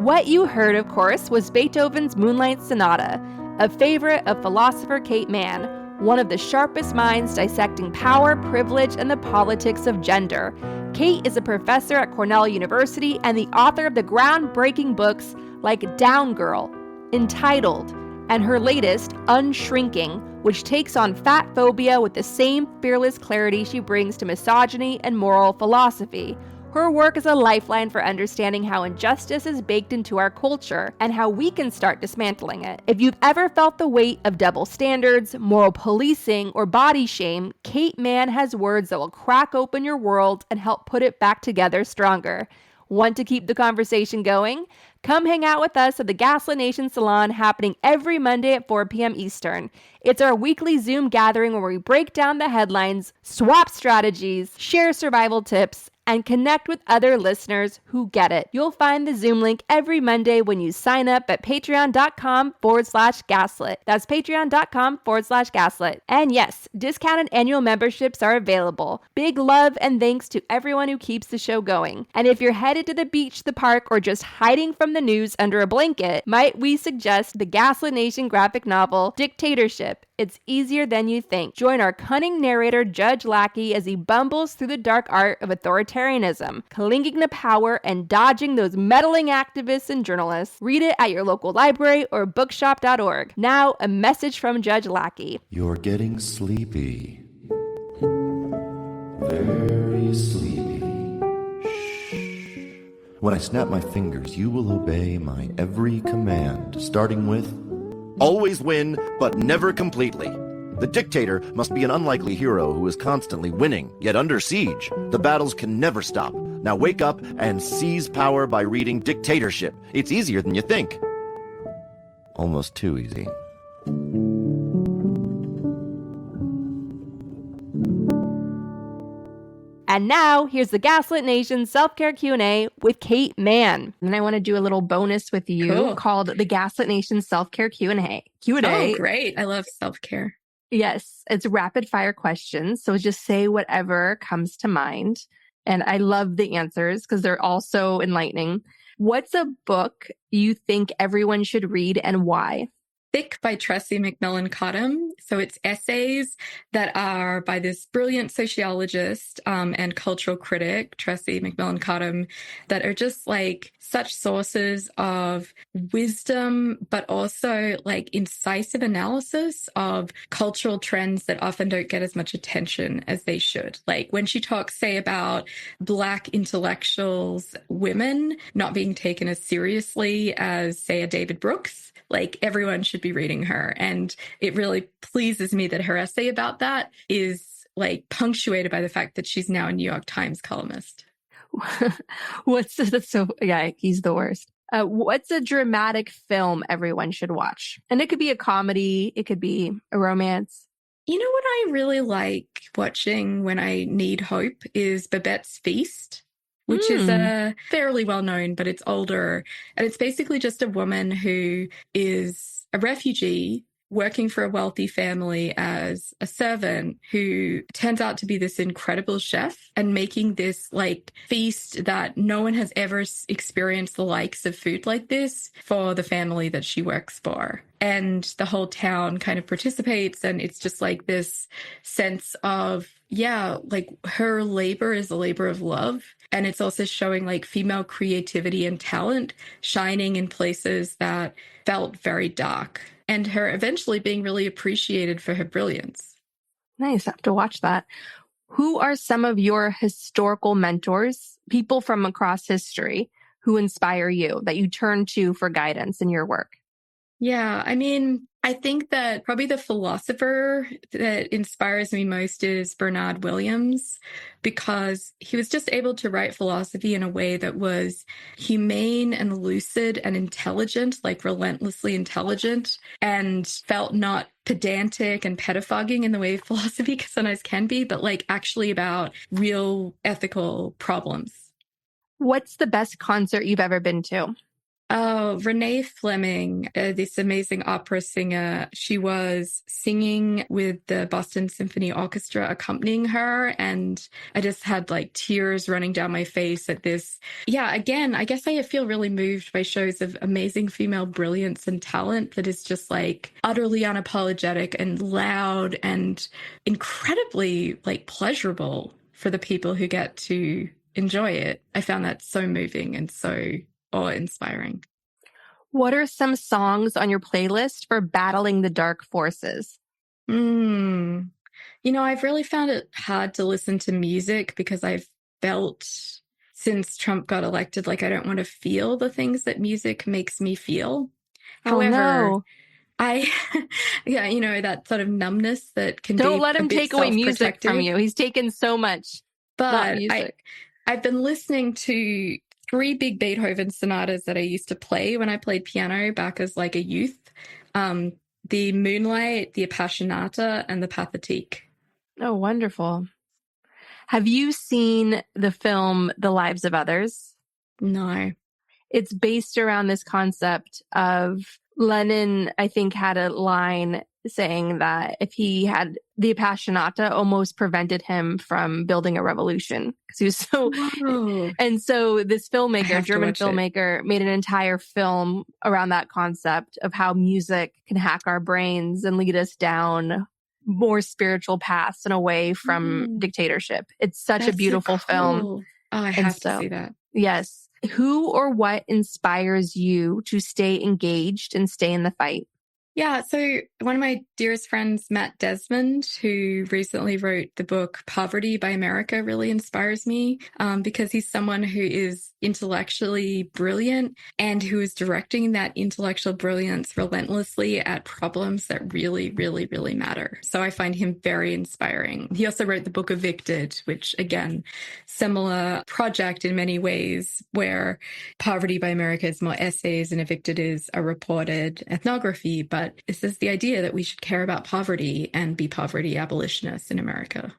What you heard, of course, was Beethoven's Moonlight Sonata, a favorite of philosopher Kate Manne, one of the sharpest minds dissecting power, privilege, and the politics of gender. Kate is a professor at Cornell University and the author of the groundbreaking books like Down Girl, Entitled, and her latest, Unshrinking, which takes on fatphobia with the same fearless clarity she brings to misogyny and moral philosophy. Her work is a lifeline for understanding how injustice is baked into our culture and how we can start dismantling it. If you've ever felt the weight of double standards, moral policing, or body shame, Kate Manne has words that will crack open your world and help put it back together stronger. Want to keep the conversation going? Come hang out with us at the Gaslit Nation Salon, happening every Monday at 4 p.m. Eastern. It's our weekly Zoom gathering where we break down the headlines, swap strategies, share survival tips, and connect with other listeners who get it. You'll find the Zoom link every Monday when you sign up at patreon.com/gaslit. That's patreon.com/gaslit. And yes, discounted annual memberships are available. Big love and thanks to everyone who keeps the show going. And if you're headed to the beach, the park, or just hiding from the news under a blanket, might we suggest the Gaslit Nation graphic novel, Dictatorship? It's easier than you think. Join our cunning narrator, Judge Lackey, as he bumbles through the dark art of authoritarianism, clinging to power and dodging those meddling activists and journalists. Read it at your local library or bookshop.org. Now, a message from Judge Lackey. You're getting sleepy. Very sleepy. Shh. When I snap my fingers, you will obey my every command, starting with always win, but never completely. The dictator must be an unlikely hero who is constantly winning, yet under siege. The battles can never stop. Now wake up and seize power by reading Dictatorship. It's easier than you think. Almost too easy. And now, here's the Gaslit Nation Self-Care Q&A with Kate Manne. And I want to do a little bonus with you called the Gaslit Nation Self-Care Q&A. Oh, great. I love self-care. Yes, it's rapid fire questions. So just say whatever comes to mind. And I love the answers because they're all so enlightening. What's a book you think everyone should read and why? Thick by Tressie McMillan Cottom. So it's essays that are by this brilliant sociologist and cultural critic, Tressie McMillan Cottom, that are just like such sources of wisdom, but also like incisive analysis of cultural trends that often don't get as much attention as they should. Like when she talks, say, about Black intellectuals, women not being taken as seriously as, say, a David Brooks, like everyone should be reading her. And it really pleases me that her essay about that is like punctuated by the fact that she's now a New York Times columnist. He's the worst. What's a dramatic film everyone should watch? And it could be a comedy, it could be a romance. You know what I really like watching when I need hope is Babette's Feast, which is fairly well known, but it's older. And it's basically just a woman who is a refugee working for a wealthy family as a servant who turns out to be this incredible chef and making this like feast that no one has ever experienced the likes of food like this for the family that she works for. And the whole town kind of participates, and it's just like this sense of, like her labor is a labor of love. And it's also showing like female creativity and talent shining in places that felt very dark, and her eventually being really appreciated for her brilliance. Nice. I have to watch that. Who are some of your historical mentors, people from across history who inspire you, that you turn to for guidance in your work? Yeah, I mean, I think that probably the philosopher that inspires me most is Bernard Williams, because he was just able to write philosophy in a way that was humane and lucid and intelligent, like relentlessly intelligent, and felt not pedantic and pettifogging in the way philosophy sometimes can be, but like actually about real ethical problems. What's the best concert you've ever been to? Oh, Renee Fleming, this amazing opera singer. She was singing with the Boston Symphony Orchestra accompanying her. And I just had like tears running down my face at this. Yeah, again, I guess I feel really moved by shows of amazing female brilliance and talent that is just like utterly unapologetic and loud and incredibly like pleasurable for the people who get to enjoy it. I found that so moving and so awe-inspiring. What are some songs on your playlist for battling the dark forces? I've really found it hard to listen to music because I've felt since Trump got elected, like I don't want to feel the things that music makes me feel. However, no. That sort of numbness that can Don't be let a him bit take away music from self-protective. you. He's taken so much. Not But music. I've been listening to 3 big Beethoven sonatas that I used to play when I played piano back as like a youth. The Moonlight, the Appassionata, and the Pathétique. Oh, wonderful. Have you seen the film The Lives of Others? No. It's based around this concept of Lenin, I think, had a line saying that if he had the Appassionata almost prevented him from building a revolution because he was so. Whoa. And so this filmmaker, German filmmaker, made an entire film around that concept of how music can hack our brains and lead us down more spiritual paths and away from dictatorship. It's such a beautiful film. Oh, I have to see that. Yes. Who or what inspires you to stay engaged and stay in the fight? Yeah, so one of my dearest friends, Matt Desmond, who recently wrote the book Poverty by America, really inspires me because he's someone who is intellectually brilliant and who is directing that intellectual brilliance relentlessly at problems that really, really, really matter. So I find him very inspiring. He also wrote the book Evicted, which again, similar project in many ways, where Poverty by America is more essays and Evicted is a reported ethnography, but this is the idea that we should care about poverty and be poverty abolitionists in America.